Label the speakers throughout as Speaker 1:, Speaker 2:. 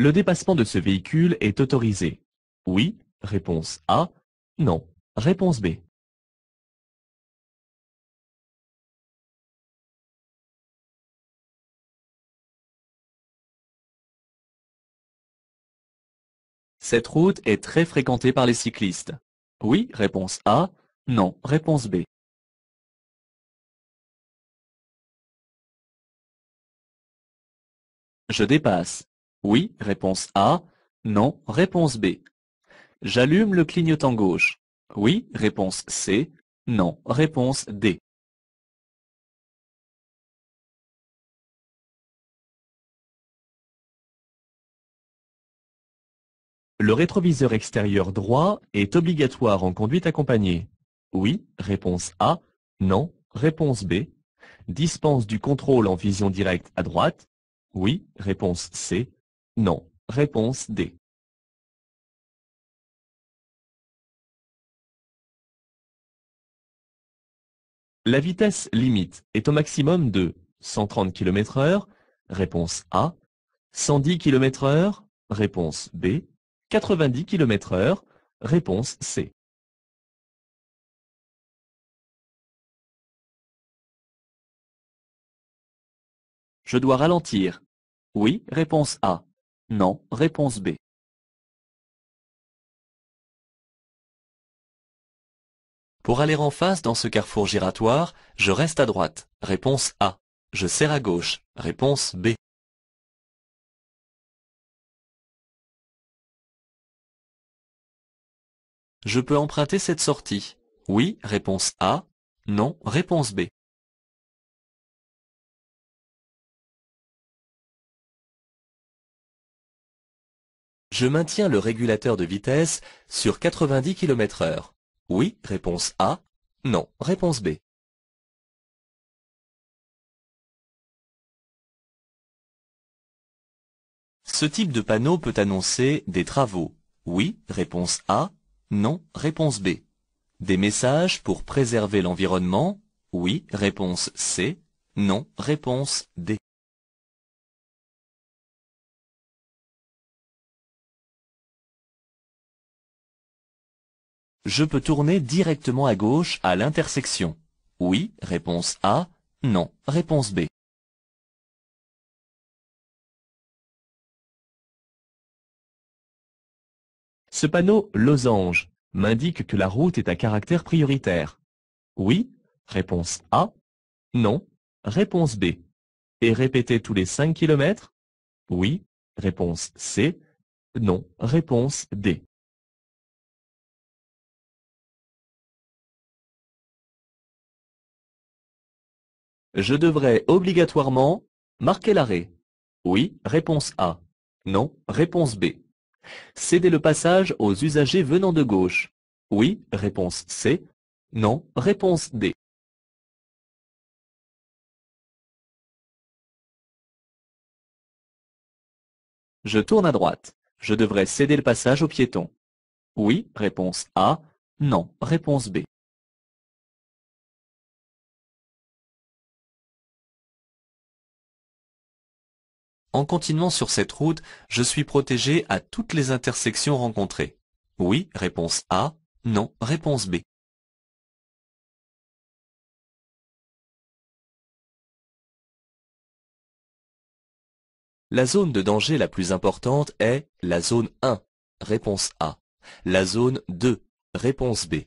Speaker 1: Le dépassement de ce véhicule est autorisé. Oui, réponse A. Non, réponse B. Cette route est très fréquentée par les cyclistes. Oui, réponse A. Non, réponse B. Je dépasse. Oui, réponse A. Non, réponse B. J'allume le clignotant gauche. Oui, réponse C. Non, réponse D. Le rétroviseur extérieur droit est obligatoire en conduite accompagnée. Oui, réponse A. Non, réponse B. Dispense du contrôle en vision directe à droite. Oui, réponse C. Non, réponse D. La vitesse limite est au maximum de 130 km/h. Réponse A. 110 km/h. Réponse B. 90 km/h. Réponse C. Je dois ralentir. Oui, réponse A. Non, réponse B. Pour aller en face dans ce carrefour giratoire, je reste à droite. Réponse A. Je serre à gauche. Réponse B. Je peux emprunter cette sortie. Oui, réponse A. Non, réponse B. Je maintiens le régulateur de vitesse sur 90 km/h. Oui, réponse A. Non, réponse B. Ce type de panneau peut annoncer des travaux. Oui, réponse A. Non, réponse B. Des messages pour préserver l'environnement. Oui, réponse C. Non, réponse D. Je peux tourner directement à gauche à l'intersection. Oui, réponse A. Non, réponse B. Ce panneau losange m'indique que la route est à caractère prioritaire. Oui, réponse A. Non, réponse B. Et répété tous les 5 km. Oui, réponse C. Non, réponse D. Je devrais obligatoirement marquer l'arrêt. Oui, réponse A. Non, réponse B. Céder le passage aux usagers venant de gauche. Oui, réponse C. Non, réponse D. Je tourne à droite. Je devrais céder le passage aux piétons. Oui, réponse A. Non, réponse B. En continuant sur cette route, je suis protégé à toutes les intersections rencontrées. Oui, réponse A. Non, réponse B. La zone de danger la plus importante est la zone 1. Réponse A. La zone 2. Réponse B.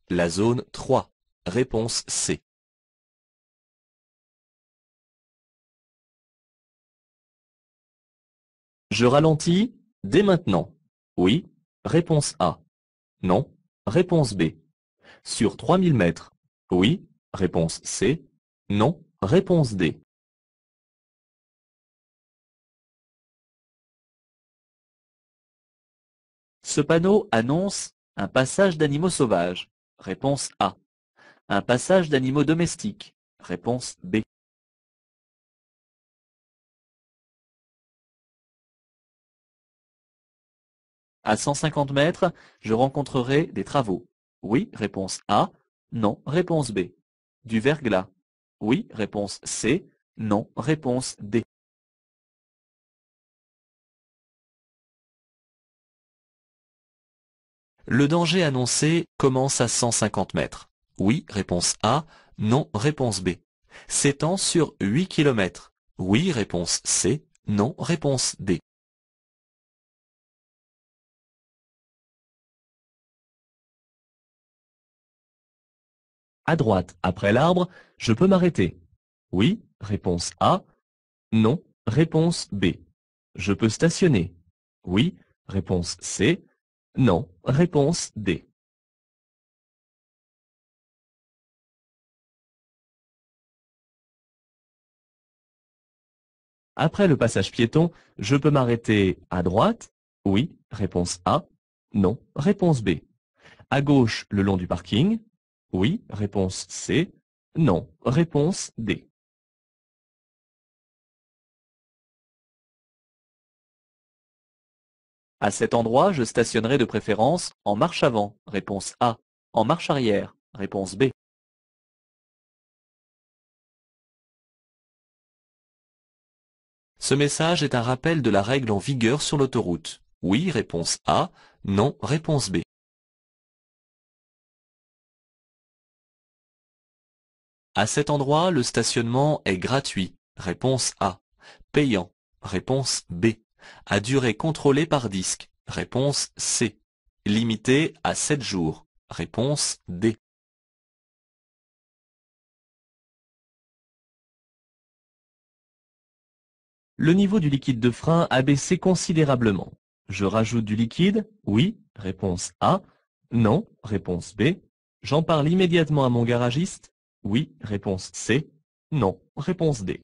Speaker 1: La zone 3. Réponse C. Je ralentis dès maintenant. Oui. Réponse A. Non. Réponse B. Sur 3000 mètres. Oui. Réponse C. Non. Réponse D. Ce panneau annonce un passage d'animaux sauvages. Réponse A. Un passage d'animaux domestiques. Réponse B. À 150 mètres, je rencontrerai des travaux. Oui, réponse A. Non, réponse B. Du verglas. Oui, réponse C. Non, réponse D.
Speaker 2: Le danger annoncé commence à 150 mètres. Oui, réponse A. Non, réponse B. S'étend sur 8 km. Oui, réponse C. Non, réponse D.
Speaker 1: À droite, après l'arbre, je peux m'arrêter. Oui, réponse A. Non, réponse B. Je peux stationner. Oui, réponse C. Non, réponse D. Après le passage piéton, je peux m'arrêter à droite. Oui, réponse A. Non, réponse B. À gauche, le long du parking. Oui, réponse C. Non, réponse D.
Speaker 2: À cet endroit, je stationnerai de préférence en marche avant. Réponse A. En marche arrière. Réponse B. Ce message est un rappel de la règle en vigueur sur l'autoroute. Oui, réponse A. Non, réponse B. À cet endroit, le stationnement est gratuit. Réponse A. Payant. Réponse B. À durée contrôlée par disque. Réponse C. Limité à 7 jours. Réponse D.
Speaker 1: Le niveau du liquide de frein a baissé considérablement. Je rajoute du liquide? Oui, réponse A. Non, réponse B. J'en parle immédiatement à mon garagiste? Oui, réponse C. Non, réponse D.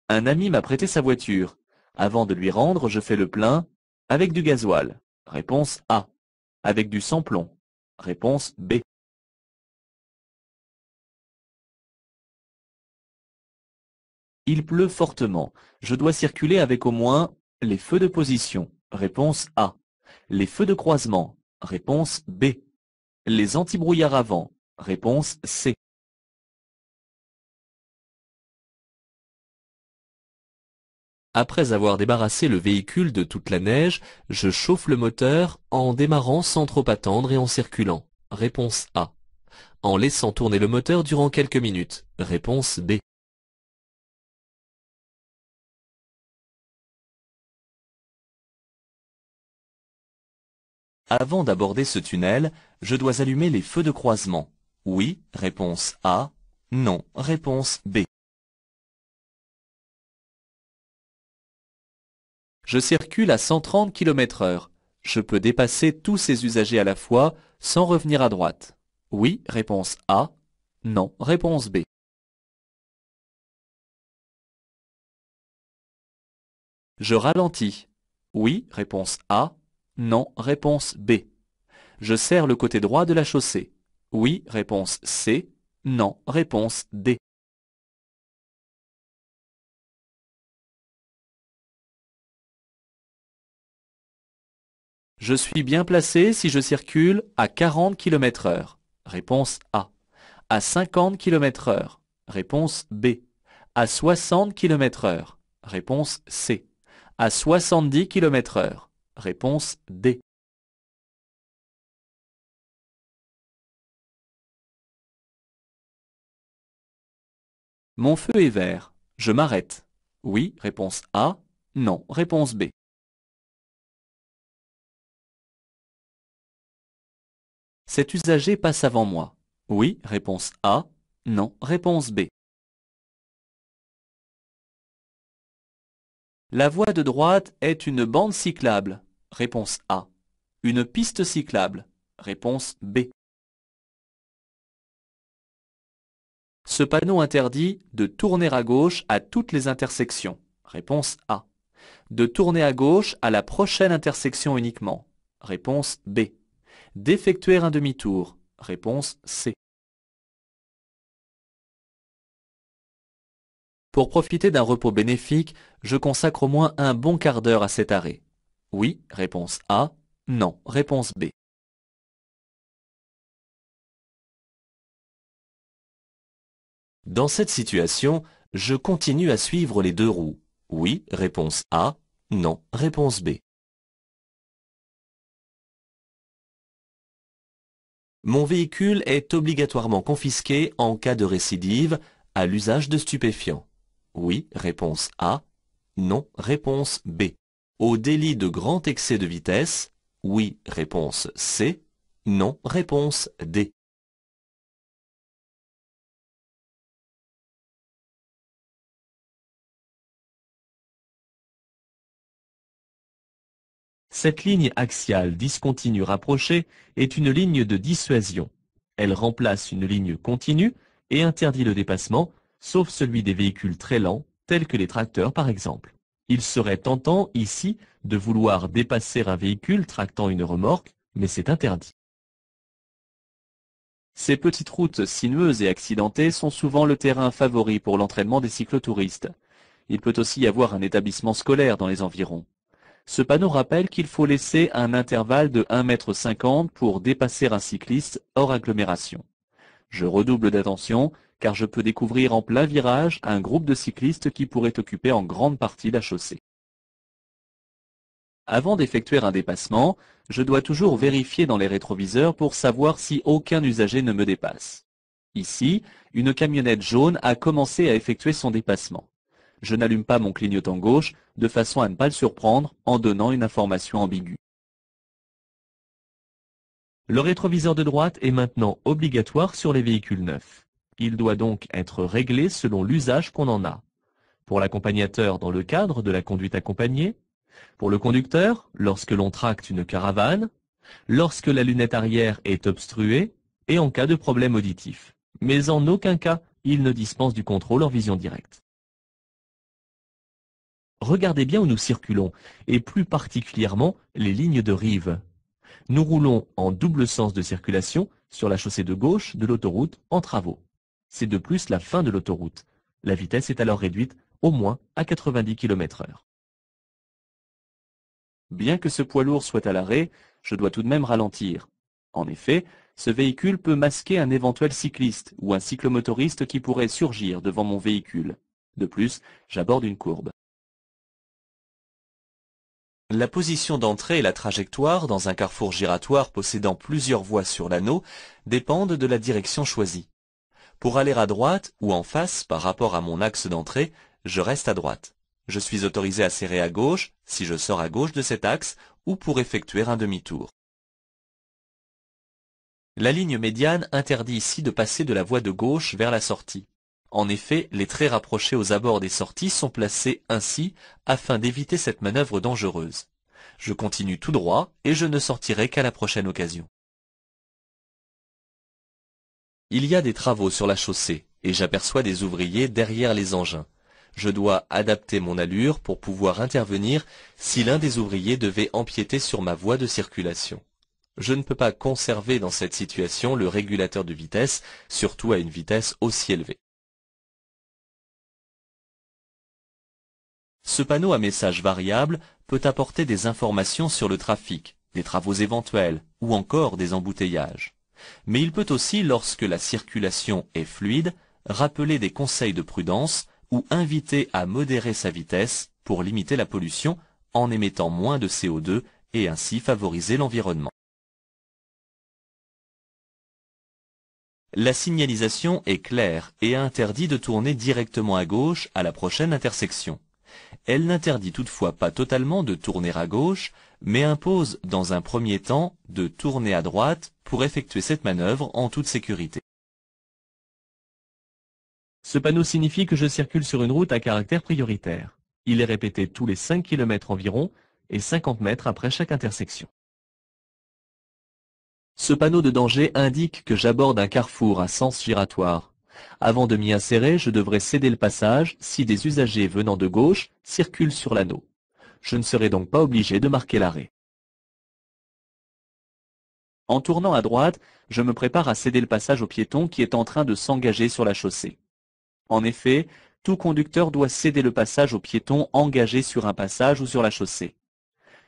Speaker 2: Un ami m'a prêté sa voiture. Avant de lui rendre, je fais le plein avec du gasoil. Réponse A. Avec du sans-plomb. Réponse B. Il pleut fortement. Je dois circuler avec au moins les feux de position. Réponse A. Les feux de croisement. Réponse B. Les antibrouillards avant. Réponse C. Après avoir débarrassé le véhicule de toute la neige, je chauffe le moteur en démarrant sans trop attendre et en circulant. Réponse A. En laissant tourner le moteur durant quelques minutes. Réponse B. Avant d'aborder ce tunnel, je dois allumer les feux de croisement. Oui, réponse A. Non, réponse B. Je circule à 130 km/h. Je peux dépasser tous ces usagers à la fois sans revenir à droite. Oui, réponse A. Non, réponse B. Je ralentis. Oui, réponse A. Non, réponse B. Je serre le côté droit de la chaussée. Oui, réponse C. Non, réponse D. Je suis bien placé si je circule à 40 km/h. Réponse A. À 50 km/h. Réponse B. À 60 km/h. Réponse C. À 70 km/h. Réponse D. Mon feu est vert. Je m'arrête. Oui, réponse A. Non, réponse B. Cet usager passe avant moi. Oui, réponse A. Non, réponse B. La voie de droite est une bande cyclable. Réponse A. Une piste cyclable. Réponse B. Ce panneau interdit de tourner à gauche à toutes les intersections. Réponse A. De tourner à gauche à la prochaine intersection uniquement. Réponse B. D'effectuer un demi-tour. Réponse C. Pour profiter d'un repos bénéfique, je consacre au moins un bon quart d'heure à cet arrêt. Oui, réponse A. Non, réponse B. Dans cette situation,
Speaker 1: Je continue à suivre les deux roues. Oui, réponse A. Non, réponse B. Mon véhicule est obligatoirement confisqué en cas de récidive à l'usage de stupéfiants. Oui, réponse A. Non, réponse B. Au délit de grand excès de vitesse. Oui, réponse C. Non, réponse D. Cette ligne axiale discontinue rapprochée est une ligne de dissuasion. Elle remplace une ligne continue et interdit le dépassement, sauf celui des véhicules très lents, tels que les tracteurs par exemple. Il serait tentant ici de vouloir dépasser un véhicule tractant une remorque, mais c'est interdit.
Speaker 2: Ces petites routes sinueuses et accidentées sont souvent le terrain favori pour l'entraînement des cyclotouristes. Il peut aussi y avoir un établissement scolaire dans les environs. Ce panneau rappelle qu'il faut laisser un intervalle de 1,50 m pour dépasser un cycliste hors agglomération. Je redouble d'attention car je peux découvrir en plein virage un groupe de cyclistes qui pourrait occuper en grande partie la chaussée. Avant d'effectuer un dépassement, je dois toujours vérifier dans les rétroviseurs pour savoir si aucun usager ne me dépasse. Ici, une camionnette jaune a commencé à effectuer son dépassement. Je n'allume pas mon clignotant gauche de façon à ne pas le surprendre en donnant une information ambiguë.
Speaker 1: Le rétroviseur de droite est maintenant obligatoire sur les véhicules neufs. Il doit donc être réglé selon l'usage qu'on en a. Pour l'accompagnateur dans le cadre de la conduite accompagnée, pour le conducteur lorsque l'on tracte une caravane, lorsque la lunette arrière est obstruée et en cas de problème auditif. Mais en aucun cas, il ne dispense du contrôle en vision directe. Regardez bien où nous circulons, et plus particulièrement les lignes de rive. Nous roulons en double sens de circulation sur la chaussée de gauche de l'autoroute en travaux. C'est de plus la fin de l'autoroute. La vitesse est alors réduite au moins à 90 km/h.
Speaker 2: Bien que ce poids lourd soit à l'arrêt, je dois tout de même ralentir. En effet, ce véhicule peut masquer un éventuel cycliste ou un cyclomotoriste qui pourrait surgir devant mon véhicule. De plus, j'aborde une courbe.
Speaker 1: La position d'entrée et la trajectoire dans un carrefour giratoire possédant plusieurs voies sur l'anneau dépendent de la direction choisie. Pour aller à droite ou en face par rapport à mon axe d'entrée, je reste à droite. Je suis autorisé à serrer à gauche si je sors à gauche de cet axe ou pour effectuer un demi-tour. La ligne médiane interdit ici de passer de la voie de gauche vers la sortie. En effet, les traits rapprochés aux abords des sorties sont placés ainsi afin d'éviter cette manœuvre dangereuse. Je continue tout droit et je ne sortirai qu'à la prochaine occasion. Il y a des travaux sur la chaussée et j'aperçois des ouvriers derrière les engins. Je dois adapter mon allure pour pouvoir intervenir si l'un des ouvriers devait empiéter sur ma voie de circulation. Je ne peux pas conserver dans cette situation le régulateur de vitesse, surtout à une vitesse aussi élevée. Ce panneau à message variable peut apporter des informations sur le trafic, des travaux éventuels ou encore des embouteillages. Mais il peut aussi, lorsque la circulation est fluide, rappeler des conseils de prudence ou inviter à modérer sa vitesse pour limiter la pollution en émettant moins de CO2 et ainsi favoriser l'environnement. La signalisation est claire et interdit de tourner directement à gauche à la prochaine intersection. Elle n'interdit toutefois pas totalement de tourner à gauche, mais impose dans un premier temps de tourner à droite pour effectuer cette manœuvre en toute sécurité. Ce panneau signifie que je circule sur une route à caractère prioritaire. Il est répété tous les 5 km environ et 50 mètres après chaque intersection. Ce panneau de danger indique que j'aborde un carrefour à sens giratoire. Avant de m'y insérer, je devrais céder le passage si des usagers venant de gauche circulent sur l'anneau. Je ne serai donc pas obligé de marquer l'arrêt. En tournant à droite, je me prépare à céder le passage au piéton qui est en train de s'engager sur la chaussée. En effet, tout conducteur doit céder le passage au piéton engagé sur un passage ou sur la chaussée.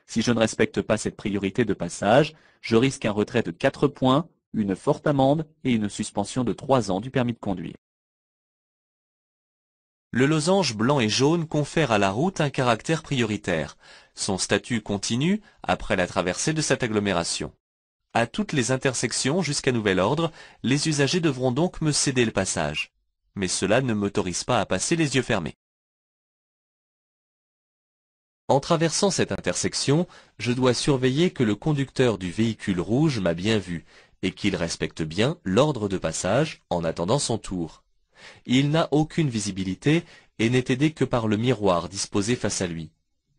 Speaker 1: Si je ne respecte pas cette priorité de passage, je risque un retrait de 4 points, une forte amende et une suspension de 3 ans du permis de conduire.
Speaker 2: Le losange blanc et jaune confère à la route un caractère prioritaire. Son statut continue après la traversée de cette agglomération. À toutes les intersections jusqu'à nouvel ordre, les usagers devront donc me céder le passage. Mais cela ne m'autorise pas à passer les yeux fermés. En traversant cette intersection, je dois surveiller que le conducteur du véhicule rouge m'a bien vu et qu'il respecte bien l'ordre de passage en attendant son tour. Il n'a aucune visibilité et n'est aidé que par le miroir disposé face à lui.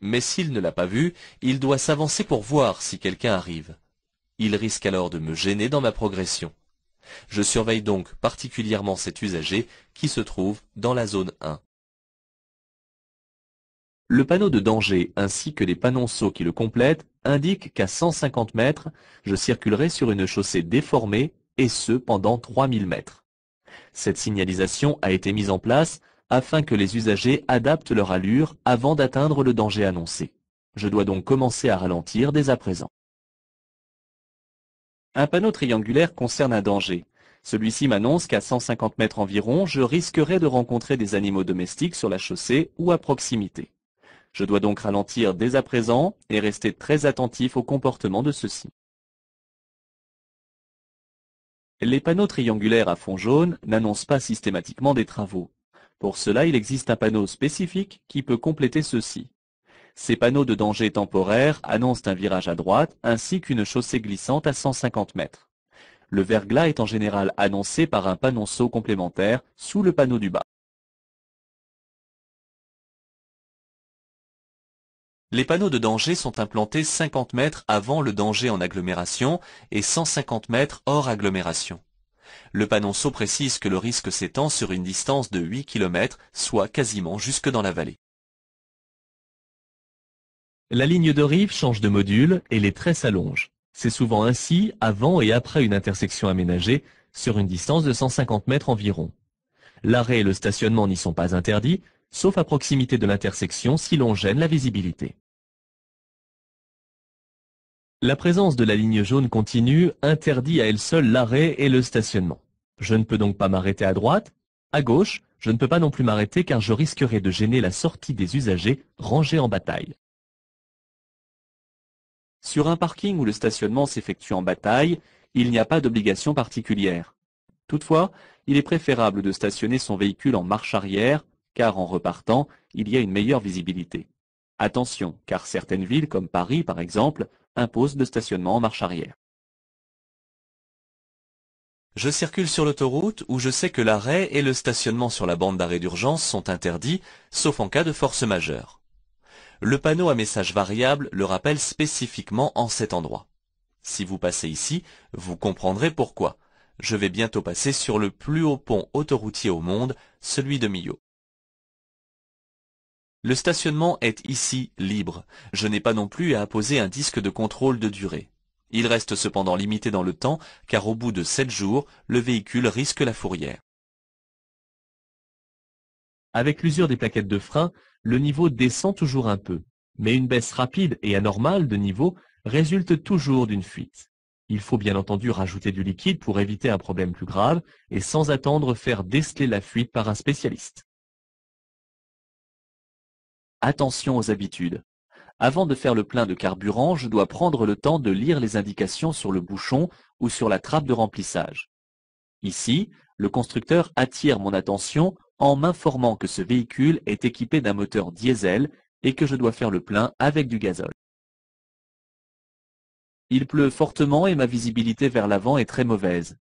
Speaker 2: Mais s'il ne l'a pas vu, il doit s'avancer pour voir si quelqu'un arrive. Il risque alors de me gêner dans ma progression. Je surveille donc particulièrement cet usager qui se trouve dans la zone 1. Le panneau de danger ainsi que les panonceaux qui le complètent indiquent qu'à 150 mètres, je circulerai sur une chaussée déformée et ce pendant 3000 mètres. Cette signalisation a été mise en place afin que les usagers adaptent leur allure avant d'atteindre le danger annoncé. Je dois donc commencer à ralentir dès à présent. Un panneau triangulaire concerne un danger. Celui-ci m'annonce qu'à 150 mètres environ, je risquerai de rencontrer des animaux domestiques sur la chaussée ou à proximité. Je dois donc ralentir dès à présent et rester très attentif au comportement de ceux-ci. Les panneaux triangulaires à fond jaune n'annoncent pas systématiquement des travaux. Pour cela, il existe un panneau spécifique qui peut compléter ceux-ci. Ces panneaux de danger temporaire annoncent un virage à droite ainsi qu'une chaussée glissante à 150 mètres. Le verglas est en général annoncé par un panonceau complémentaire sous le panneau du bas. Les panneaux de danger sont implantés 50 mètres avant le danger en agglomération et 150 mètres hors agglomération. Le panonceau précise que le risque s'étend sur une distance de 8 km, soit quasiment jusque dans la vallée.
Speaker 1: La ligne de rive change de module et les traits s'allongent. C'est souvent ainsi avant et après une intersection aménagée sur une distance de 150 mètres environ. L'arrêt et le stationnement n'y sont pas interdits, sauf à proximité de l'intersection si l'on gêne la visibilité. La présence de la ligne jaune continue interdit à elle seule l'arrêt et le stationnement. Je ne peux donc pas m'arrêter à droite. À gauche, je ne peux pas non plus m'arrêter car je risquerais de gêner la sortie des usagers rangés en bataille.
Speaker 2: Sur un parking où le stationnement s'effectue en bataille, il n'y a pas d'obligation particulière. Toutefois, il est préférable de stationner son véhicule en marche arrière, car en repartant, il y a une meilleure visibilité. Attention, car certaines villes comme Paris par exemple, imposent le stationnement en marche arrière. Je circule sur l'autoroute où je sais que l'arrêt et le stationnement sur la bande d'arrêt d'urgence sont interdits, sauf en cas de force majeure. Le panneau à message variable le rappelle spécifiquement en cet endroit. Si vous passez ici, vous comprendrez pourquoi. Je vais bientôt passer sur le plus haut pont autoroutier au monde, celui de Millau. Le stationnement est ici libre. Je n'ai pas non plus à apposer un disque de contrôle de durée. Il reste cependant limité dans le temps, car au bout de 7 jours, le véhicule risque la fourrière.
Speaker 1: Avec l'usure des plaquettes de frein, le niveau descend toujours un peu, mais une baisse rapide et anormale de niveau résulte toujours d'une fuite. Il faut bien entendu rajouter du liquide pour éviter un problème plus grave et sans attendre faire déceler la fuite par un spécialiste.
Speaker 2: Attention aux habitudes. Avant de faire le plein de carburant, je dois prendre le temps de lire les indications sur le bouchon ou sur la trappe de remplissage. Ici, le constructeur attire mon attention en m'informant que ce véhicule est équipé d'un moteur diesel et que je dois faire le plein avec du gazole. Il pleut fortement et ma visibilité vers l'avant est très mauvaise.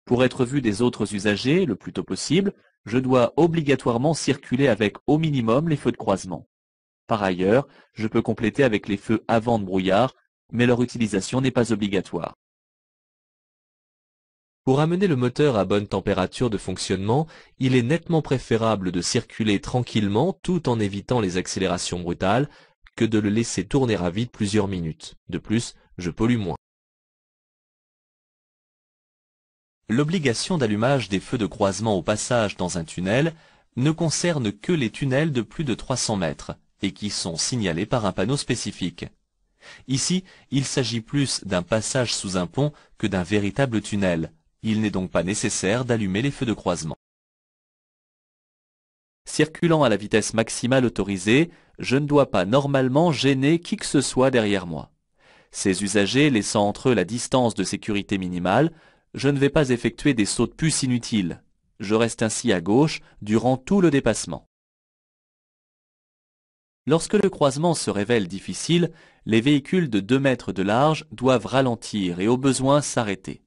Speaker 2: Pour être vu des autres usagers le plus tôt possible, je dois obligatoirement circuler avec au minimum les feux de croisement. Par ailleurs, je peux compléter avec les feux avant de brouillard, mais leur utilisation n'est pas obligatoire.
Speaker 1: Pour amener le moteur à bonne température de fonctionnement, il est nettement préférable de circuler tranquillement tout en évitant les accélérations brutales que de le laisser tourner à vide plusieurs minutes. De plus, je pollue moins.
Speaker 2: L'obligation d'allumage des feux de croisement au passage dans un tunnel ne concerne que les tunnels de plus de 300 mètres et qui sont signalés par un panneau spécifique. Ici, il s'agit plus d'un passage sous un pont que d'un véritable tunnel. Il n'est donc pas nécessaire d'allumer les feux de croisement. Circulant à la vitesse maximale autorisée, je ne dois pas normalement gêner qui que ce soit derrière moi. Ces usagers laissant entre eux la distance de sécurité minimale, je ne vais pas effectuer des sauts de puce inutiles. Je reste ainsi à gauche durant tout le dépassement. Lorsque le croisement se révèle difficile, les véhicules de 2 mètres de large doivent ralentir et au besoin s'arrêter.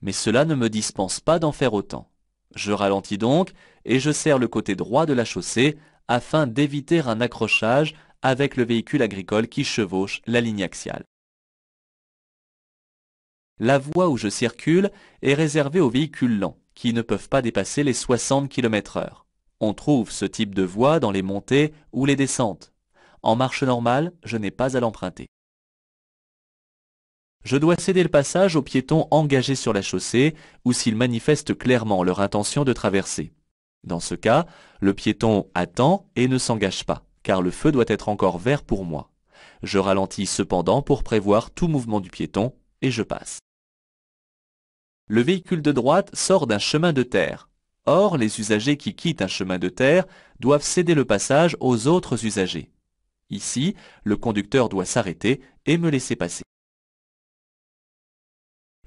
Speaker 2: Mais cela ne me dispense pas d'en faire autant. Je ralentis donc et je serre le côté droit de la chaussée afin d'éviter un accrochage avec le véhicule agricole qui chevauche la ligne axiale. La voie où je circule est réservée aux véhicules lents, qui ne peuvent pas dépasser les 60 km/h. On trouve ce type de voie dans les montées ou les descentes. En marche normale, je n'ai pas à l'emprunter. Je dois céder le passage aux piétons engagés sur la chaussée ou s'ils manifestent clairement leur intention de traverser. Dans ce cas, le piéton attend et ne s'engage pas, car le feu doit être encore vert pour moi. Je ralentis cependant pour prévoir tout mouvement du piéton et je passe. Le véhicule de droite sort d'un chemin de terre. Or, les usagers qui quittent un chemin de terre doivent céder le passage aux autres usagers. Ici, le conducteur doit s'arrêter et me laisser passer.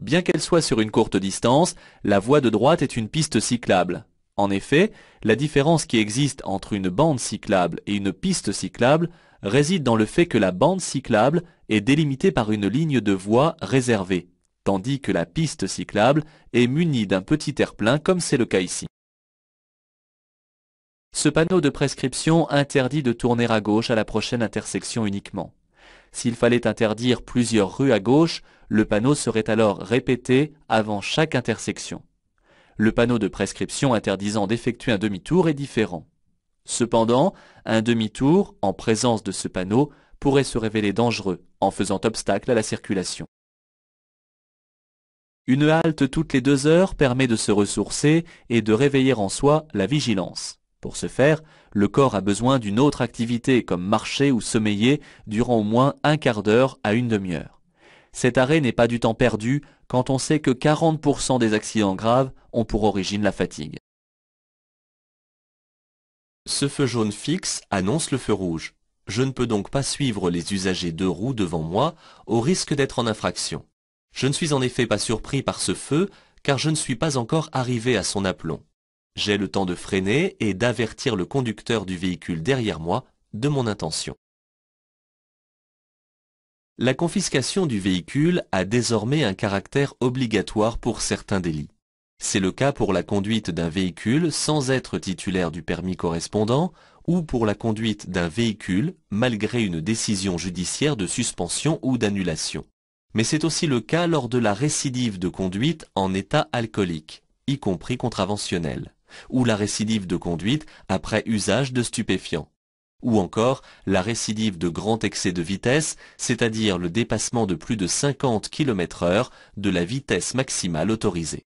Speaker 2: Bien qu'elle soit sur une courte distance, la voie de droite est une piste cyclable. En effet, la différence qui existe entre une bande cyclable et une piste cyclable réside dans le fait que la bande cyclable est délimitée par une ligne de voie réservée, tandis que la piste cyclable est munie d'un petit terre-plein comme c'est le cas ici. Ce panneau de prescription interdit de tourner à gauche à la prochaine intersection uniquement. S'il fallait interdire plusieurs rues à gauche, le panneau serait alors répété avant chaque intersection. Le panneau de prescription interdisant d'effectuer un demi-tour est différent. Cependant, un demi-tour, en présence de ce panneau, pourrait se révéler dangereux en faisant obstacle à la circulation. Une halte toutes les 2 heures permet de se ressourcer et de réveiller en soi la vigilance. Pour ce faire, le corps a besoin d'une autre activité comme marcher ou sommeiller durant au moins un quart d'heure à une demi-heure. Cet arrêt n'est pas du temps perdu quand on sait que 40% des accidents graves ont pour origine la fatigue.
Speaker 1: Ce feu jaune fixe annonce le feu rouge. Je ne peux donc pas suivre les usagers 2 roues devant moi au risque d'être en infraction. Je ne suis en effet pas surpris par ce feu car je ne suis pas encore arrivé à son aplomb. J'ai le temps de freiner et d'avertir le conducteur du véhicule derrière moi de mon intention. La confiscation du véhicule a désormais un caractère obligatoire pour certains délits. C'est le cas pour la conduite d'un véhicule sans être titulaire du permis correspondant ou pour la conduite d'un véhicule malgré une décision judiciaire de suspension ou d'annulation. Mais c'est aussi le cas lors de la récidive de conduite en état alcoolique, y compris contraventionnel, ou la récidive de conduite après usage de stupéfiants, ou encore la récidive de grand excès de vitesse, c'est-à-dire le dépassement de plus de 50 km/h de la vitesse maximale autorisée.